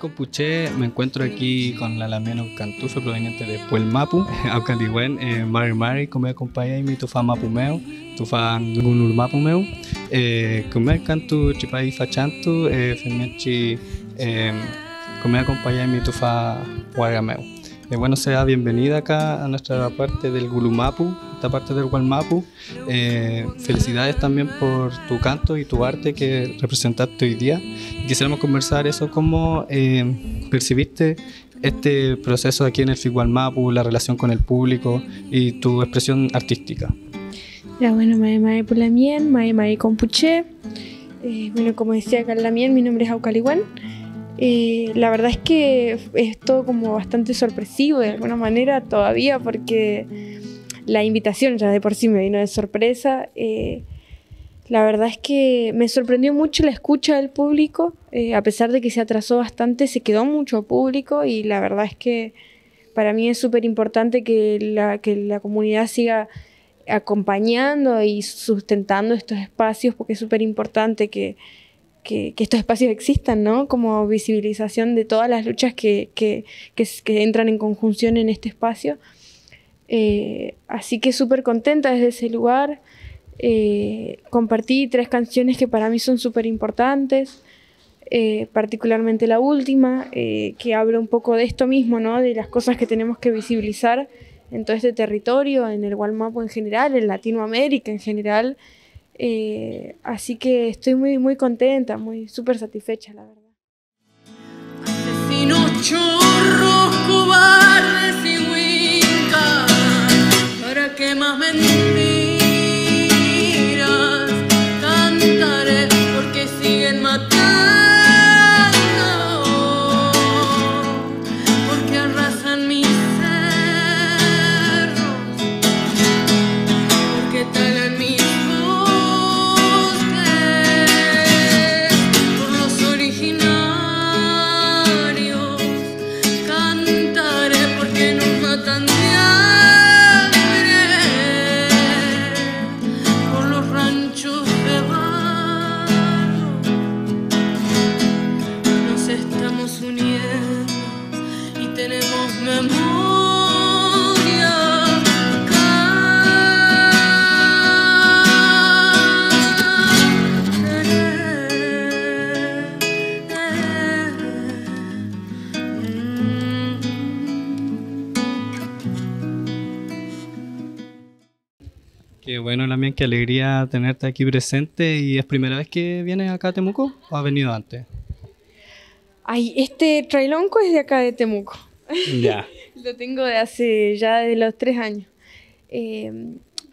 Compuché, me encuentro aquí con la Lamiano Cantufe proveniente de Puelmapu, Aucaliwen, Mari Mari, come acompaña mi tufa mapumeo, tufa ngunur mapumeo, come cantu chipai fachantu, femiachi, come acompaña mi tufa guarameo. Bueno, sea bienvenida acá a nuestra parte del Gulumapu, esta parte del Gualmapu. Felicidades también por tu canto y tu arte que representaste hoy día. Quisiéramos conversar eso, cómo percibiste este proceso aquí en el Figualmapu, la relación con el público y tu expresión artística. Ya, bueno, Mae Pulamien, Mae Compuché. Bueno, como decía acá Lamien, mi nombre es Aucaliwen. La verdad es que es todo como bastante sorpresivo de alguna manera todavía, porque la invitación ya de por sí me vino de sorpresa. La verdad es que me sorprendió mucho la escucha del público, a pesar de que se atrasó bastante, se quedó mucho público, y la verdad es que para mí es súper importante que la comunidad siga acompañando y sustentando estos espacios, porque es súper importante que estos espacios existan, ¿no? Como visibilización de todas las luchas que entran en conjunción en este espacio. Así que súper contenta desde ese lugar. Compartí 3 canciones que para mí son súper importantes, particularmente la última, que habla un poco de esto mismo, ¿no? De las cosas que tenemos que visibilizar en todo este territorio, en el Gualmapu en general, en Latinoamérica en general. Así que estoy muy contenta, muy súper satisfecha, la verdad. Asesinos, chorros, cobardes y huincas, ¿para qué más mentiras cantaré? Porque siguen matando, porque arrasan mis cerros, porque talan mis Qué bueno, Lamien, qué alegría tenerte aquí presente. ¿Y es primera vez que vienes acá a Temuco o has venido antes? Ay, este trailonco es de acá de Temuco. Ya. Lo tengo de los 3 años.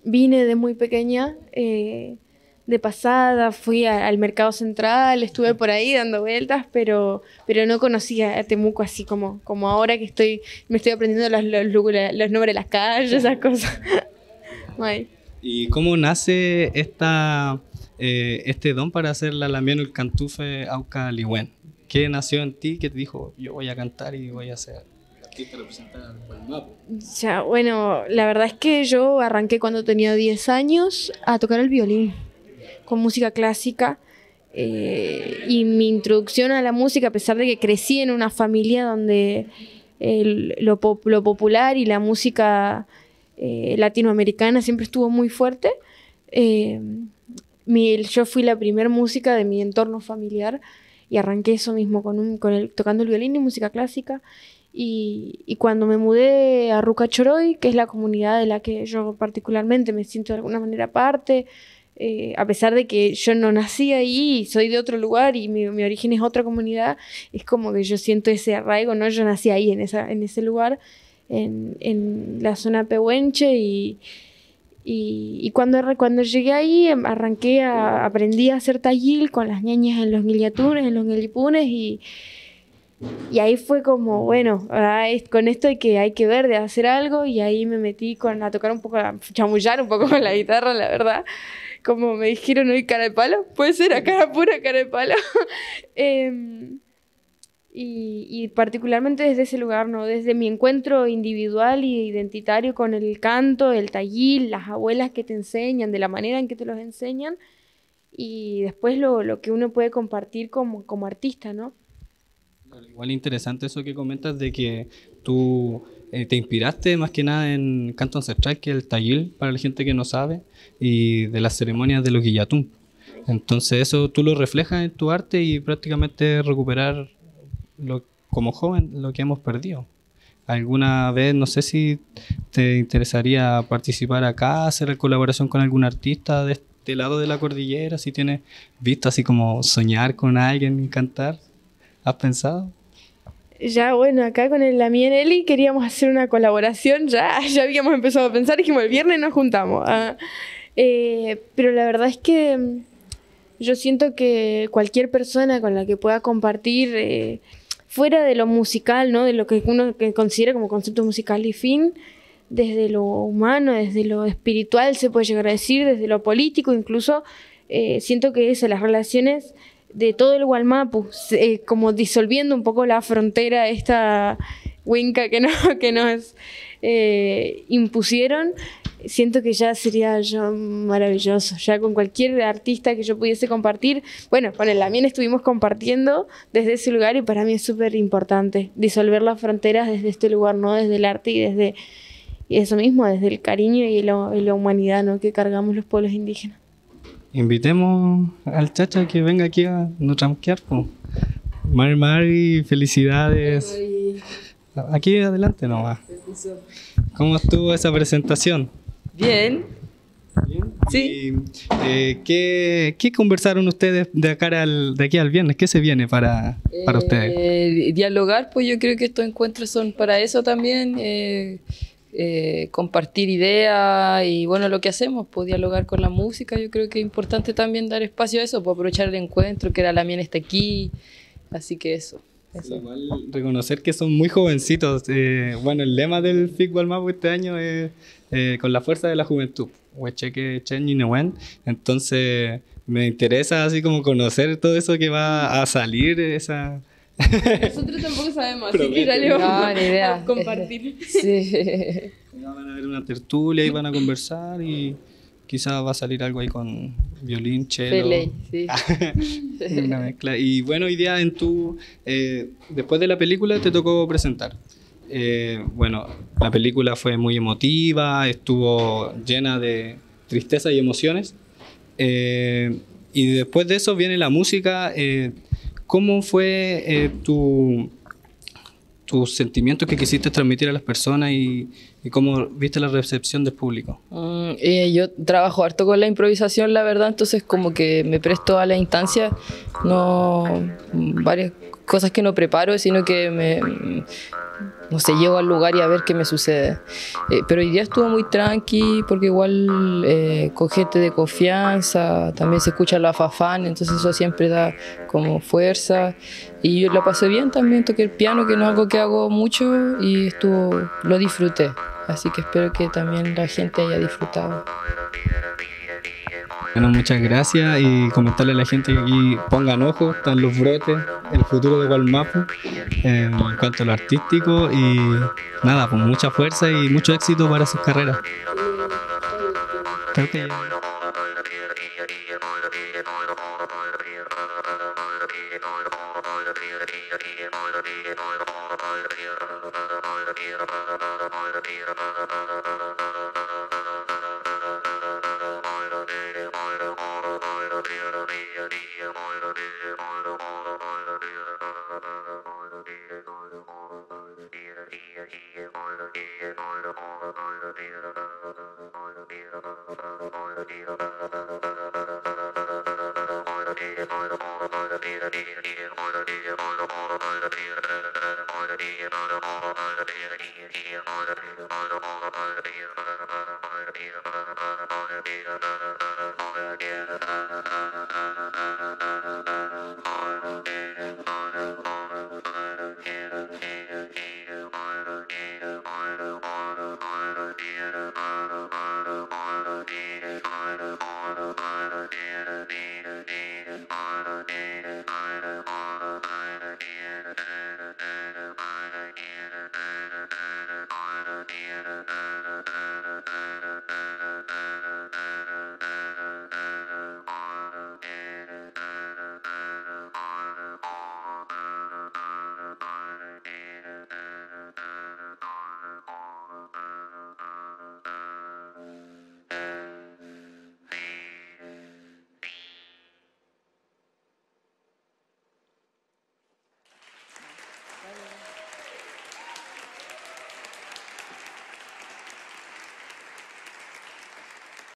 Vine de muy pequeña, de pasada, fui al Mercado Central, estuve por ahí dando vueltas, pero no conocía a Temuco así como ahora que me estoy aprendiendo los nombres de las calles, esas cosas. Ay. ¿Y cómo nace este don para hacer la Lamiano el Cantufe Aucaliwen? ¿Qué nació en ti que te dijo, yo voy a cantar y voy a ser artista representada por el mapa? Ya, bueno, la verdad es que yo arranqué cuando tenía 10 años a tocar el violín con música clásica, y mi introducción a la música, a pesar de que crecí en una familia donde lo popular y la música latinoamericana siempre estuvo muy fuerte, yo fui la primer música de mi entorno familiar y arranqué eso mismo tocando el violín y música clásica. Y cuando me mudé a Rucachoroy, que es la comunidad de la que yo particularmente me siento de alguna manera parte, a pesar de que yo no nací ahí, soy de otro lugar y mi origen es otra comunidad, es como que yo siento ese arraigo, ¿no? Yo nací ahí en ese lugar, en la zona pehuenche, y cuando llegué ahí aprendí a hacer tayil con las ñañas en los guillatunes, en los guillipunes, y ahí fue como, bueno, con esto hay que ver de hacer algo, y ahí me metí a tocar un poco, a chamullar un poco con la guitarra, la verdad. Como me dijeron hoy, cara de palo, puede ser a cara pura, cara de palo. Y particularmente desde ese lugar, ¿no? Desde mi encuentro individual y identitario con el canto, el tayil, las abuelas que te enseñan, de la manera en que te los enseñan, y después lo que uno puede compartir como artista, ¿no? Igual interesante eso que comentas de que tú te inspiraste más que nada en canto ancestral, que es el tayil, para la gente que no sabe, y de las ceremonias de los guillatún. Entonces eso tú lo reflejas en tu arte y prácticamente recuperar como joven lo que hemos perdido. ¿Alguna vez, no sé si te interesaría participar acá, hacer colaboración con algún artista de este lado de la cordillera? Si tienes visto así como soñar con alguien y cantar, ¿has pensado? Ya, bueno, acá con la mía Nelly queríamos hacer una colaboración, ya habíamos empezado a pensar, dijimos el viernes nos juntamos. Pero la verdad es que yo siento que cualquier persona con la que pueda compartir, fuera de lo musical, ¿no? De lo que uno que considera como concepto musical y fin, desde lo humano, desde lo espiritual se puede llegar a decir, desde lo político incluso, siento que eso, las relaciones de todo el Gualmapu, como disolviendo un poco la frontera esta huinca que nos impusieron, siento que ya sería maravilloso, ya con cualquier artista que yo pudiese compartir. Bueno, con el Lamien estuvimos compartiendo desde ese lugar y para mí es súper importante disolver las fronteras desde este lugar, ¿no? Desde el arte y desde y eso mismo, desde el cariño y la humanidad, ¿no? Que cargamos los pueblos indígenas. Invitemos al Chacha a que venga aquí a nos ramquear, po. Mari, felicidades. Aquí adelante nomás. ¿Cómo estuvo esa presentación? Bien. Bien. Sí. Y, ¿qué conversaron ustedes de aquí al viernes? ¿Qué se viene para ustedes? Dialogar, pues yo creo que estos encuentros son para eso también. Compartir ideas y bueno, lo que hacemos, pues dialogar con la música. Yo creo que es importante también dar espacio a eso, pues aprovechar el encuentro, que la Mien está aquí, así que eso. Sí, igual reconocer que son muy jovencitos. Bueno, el lema del FIC Gualmapu este año es con la fuerza de la juventud. Huecheque, Chen y Nehuen. Entonces me interesa así como conocer todo eso que va a salir, esa... Nosotros tampoco sabemos, así que ya le vamos ni idea. a compartir. Sí. Van a ver una tertulia y van a conversar y quizás va a salir algo ahí con violín, cello. Pelé, sí. Una mezcla. Y bueno, hoy día después de la película te tocó presentar. Bueno, la película fue muy emotiva, estuvo llena de tristeza y emociones. Y después de eso viene la música. ¿Cómo fue tus sentimientos que quisiste transmitir a las personas y cómo viste la recepción del público? Yo trabajo harto con la improvisación, la verdad, entonces como que me presto a la instancia, no varias cosas que no preparo, sino que no sé, llego al lugar y a ver qué me sucede. Pero hoy día estuvo muy tranqui, porque igual con gente de confianza, también se escucha la fafán, entonces eso siempre da como fuerza. Y yo lo pasé bien también, toqué el piano, que no es algo que hago mucho, y lo disfruté. Así que espero que también la gente haya disfrutado. Bueno, muchas gracias y comentarle a la gente que aquí pongan ojo, están los brotes, el futuro de Gualmapu en cuanto a lo artístico y nada, pues mucha fuerza y mucho éxito para sus carreras. Creo que ya...